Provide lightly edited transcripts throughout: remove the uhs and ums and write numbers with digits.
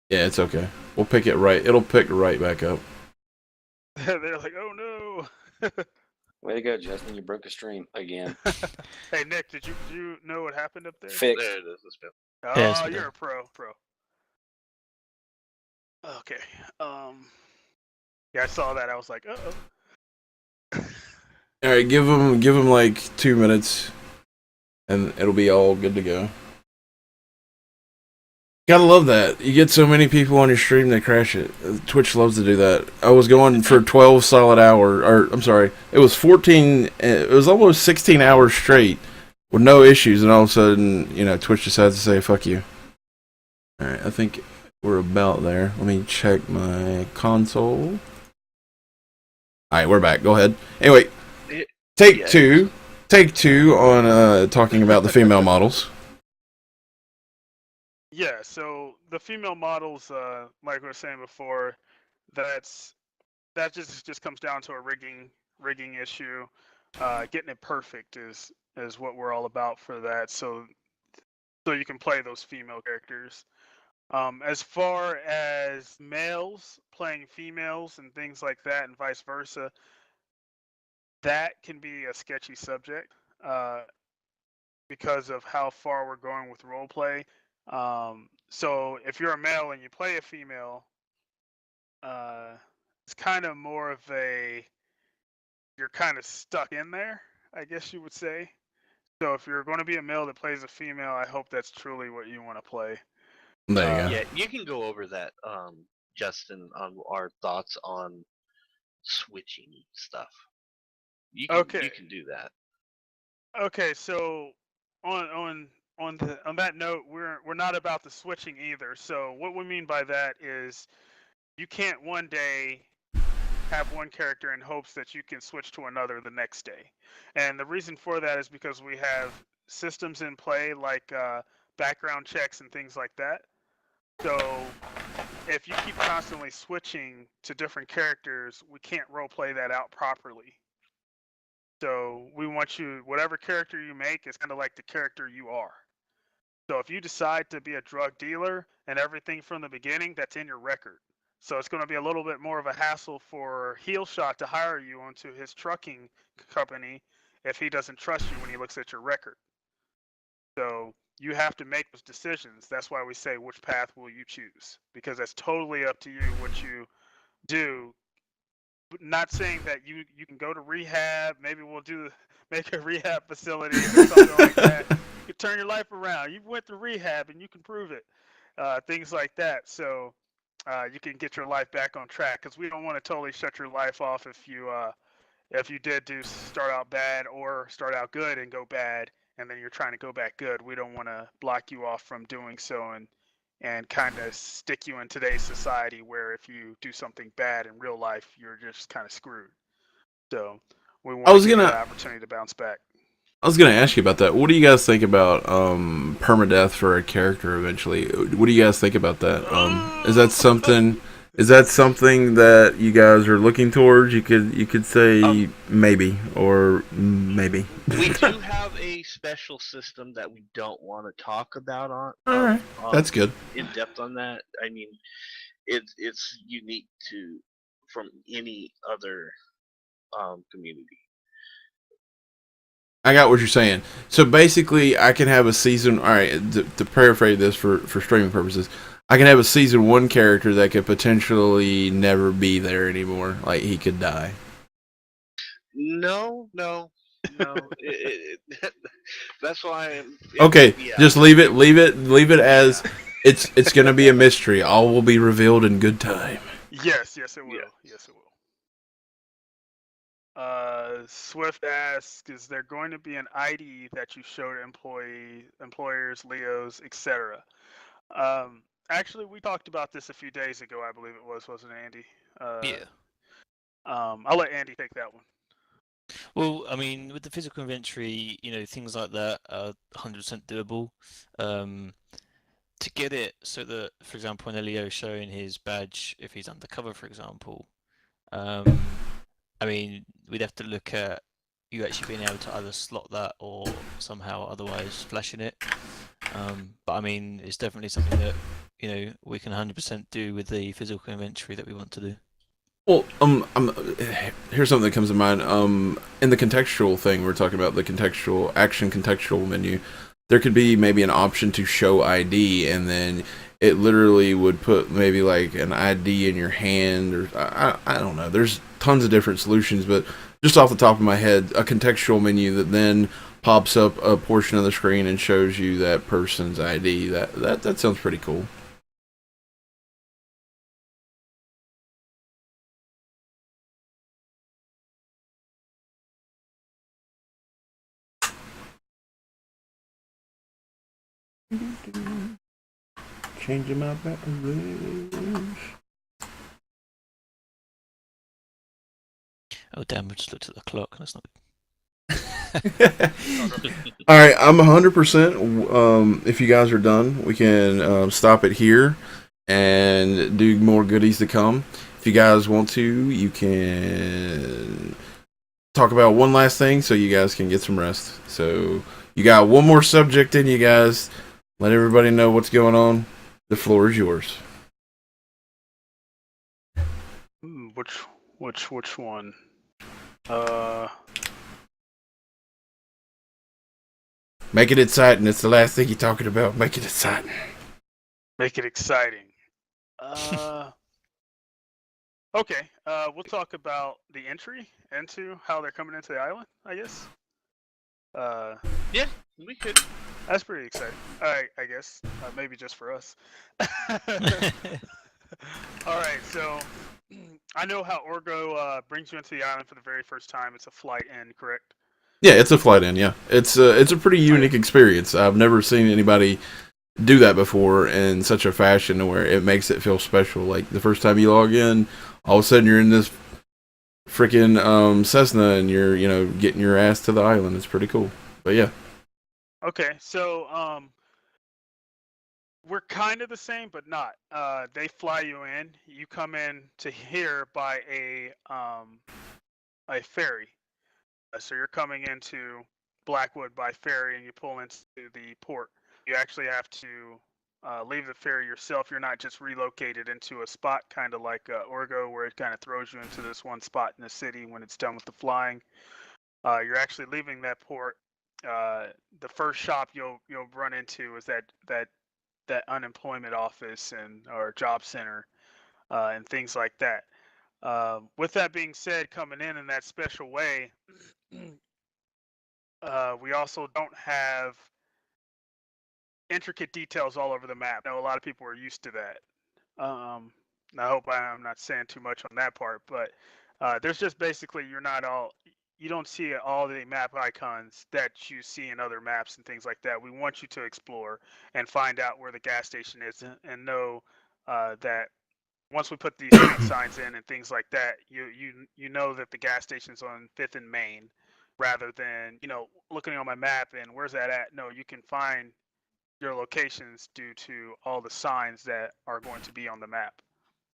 Yeah, it's okay. We'll pick it right. It'll pick right back up. They're like, oh no. Way to go, Justin. You broke a stream again. Hey Nick, did you know what happened up there? Fixed. There it is. Let's go. Oh, it's you're done. a pro. Okay. Yeah, I saw that. I was like, uh-oh. All right, give him like 2 minutes, and it'll be all good to go. Gotta love that. You get so many people on your stream that crash it. Twitch loves to do that. I was going for 12 solid hours, or I'm sorry, it was 14. It was almost 16 hours straight with no issues, and all of a sudden, Twitch decides to say "fuck you." All right, I think we're about there. Let me check my console. All right, we're back. Go ahead. Anyway, take two on talking about the female models. Yeah, so the female models, like we were saying before, that just comes down to a rigging issue. Getting it perfect is what we're all about for that. So you can play those female characters. As far as males playing females and things like that, and vice versa, that can be a sketchy subject because of how far we're going with roleplay. So if you're a male and you play a female, it's kind of more of you're kind of stuck in there, I guess you would say. So if you're going to be a male that plays a female, I hope that's truly what you want to play. There you go. Yeah, you can go over that, Justin, on our thoughts on switching stuff. You can do that. Okay, so on that note, we're not about the switching either. So what we mean by that is you can't one day have one character in hopes that you can switch to another the next day. And the reason for that is because we have systems in play like background checks and things like that. So if you keep constantly switching to different characters, we can't roleplay that out properly. So we want you, whatever character you make is kind of like the character you are. So if you decide to be a drug dealer and everything from the beginning, that's in your record. So it's going to be a little bit more of a hassle for Heelshot to hire you onto his trucking company if he doesn't trust you when he looks at your record. So you have to make those decisions. That's why we say which path will you choose, because that's totally up to you what you do. Not saying that you can go to rehab. Maybe we'll make a rehab facility or something like that. You can turn your life around. You went through rehab and you can prove it. Things like that. So you can get your life back on track, because we don't want to totally shut your life off if you did start out bad or start out good and go bad, and then you're trying to go back good. We don't want to block you off from doing so and kind of stick you in today's society where if you do something bad in real life, you're just kind of screwed. So we want to give you the opportunity to bounce back. I was gonna ask you about that. What do you guys think about permadeath for a character eventually? What do you guys think about that? Is that something? Is that something that you guys are looking towards? You could say maybe or maybe. We do have a special system that we don't want to talk about on. All right, that's good. In depth on that, I mean, it's unique from any other community. I got what you're saying. So basically, I can have a season. All right, to paraphrase this for streaming purposes, I can have a season 1 character that could potentially never be there anymore. Like he could die. No. That's why. Okay, just leave it as it's going to be a mystery. All will be revealed in good time. Yes, it will. Yes, it will. Swift asks, is there going to be an ID that you show to employers, Leos, etc.? Actually, we talked about this a few days ago, I believe it was, wasn't it, Andy? Yeah. I'll let Andy take that one. Well, I mean, with the physical inventory, things like that are 100% doable. To get it so that, for example, when Elio's showing his badge, if he's undercover, for example, I mean, we'd have to look at you actually being able to either slot that or somehow otherwise flashing it. But I mean, it's definitely something that we can 100% do with the physical inventory that we want to do. Well, here's something that comes to mind. In the contextual thing, we're talking about the contextual action contextual menu. There could be maybe an option to show ID, and then it literally would put maybe like an ID in your hand, or I don't know. There's tons of different solutions, but just off the top of my head, a contextual menu that then pops up a portion of the screen and shows you that person's ID. That sounds pretty cool. Changing my batteries. Oh damn! I just looked at the clock. That's not. All right, I'm 100%. If you guys are done, we can stop it here and do more goodies to come. If you guys want to, you can talk about one last thing so you guys can get some rest. So you got one more subject in you guys. Let everybody know what's going on. The floor is yours. Which one? Make it exciting. It's the last thing you're talking about. Make it exciting. Make it exciting. Okay. We'll talk about the entry into how they're coming into the island, I guess. Yeah, we could. That's pretty exciting. I guess. Maybe just for us. Alright, so I know how Orgo brings you into the island for the very first time. It's a flight in, correct? Yeah, it's a flight in, yeah. It's a pretty unique experience. I've never seen anybody do that before in such a fashion where it makes it feel special. Like the first time you log in, all of a sudden you're in this freaking Cessna and you're, getting your ass to the island. It's pretty cool. But yeah. Okay, so we're kind of the same, but not. They fly you in. You come in to here by a ferry. So you're coming into Blackwood by ferry, and you pull into the port. You actually have to leave the ferry yourself. You're not just relocated into a spot, kind of like Orgo, where it kind of throws you into this one spot in the city when it's done with the flying. You're actually leaving that port. The first shop you'll run into is that unemployment office or job center and things like that. With that being said, coming in that special way, we also don't have intricate details all over the map. I know a lot of people are used to that. I hope I'm not saying too much on that part, but there's just basically you don't see all the map icons that you see in other maps and things like that. We want you to explore and find out where the gas station is and know that once we put these street signs in and things like that, you know that the gas station's on 5th and Main rather than, looking on my map and where's that at? No, you can find your locations due to all the signs that are going to be on the map.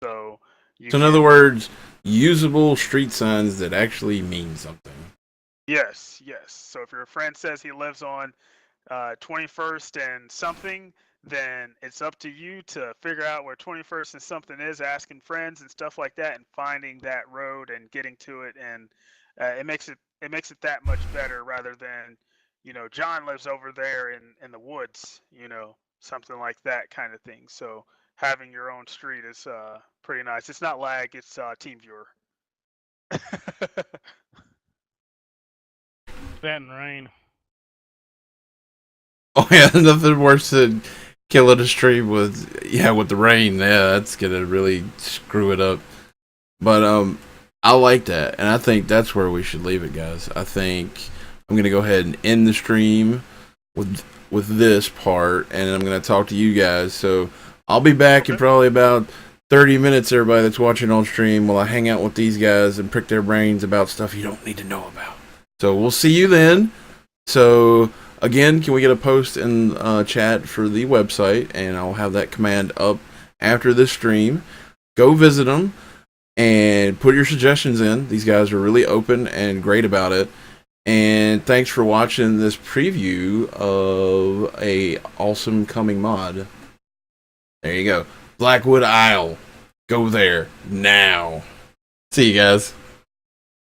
So in other words, usable street signs that actually mean something. Yes. So if your friend says he lives on 21st and something, then it's up to you to figure out where 21st and something is, asking friends and stuff like that, and finding that road and getting to it. And it makes it that much better rather than, John lives over there in the woods, something like that kind of thing. So having your own street is pretty nice. It's not lag, it's TeamViewer. That and rain. Oh yeah, nothing worse than killing a stream with the rain. Yeah, that's gonna really screw it up. But I like that, and I think that's where we should leave it, guys. I think I'm gonna go ahead and end the stream with this part, and I'm gonna talk to you guys. So I'll be back in probably about 30 minutes. Everybody that's watching on stream, while I hang out with these guys and prick their brains about stuff you don't need to know about. So we'll see you then. So again, can we get a post in chat for the website, and I'll have that command up after this stream. Go visit them and put your suggestions in. These guys are really open and great about it. And thanks for watching this preview of a awesome coming mod. There you go. Blackwood Isle. Go there now. See you guys.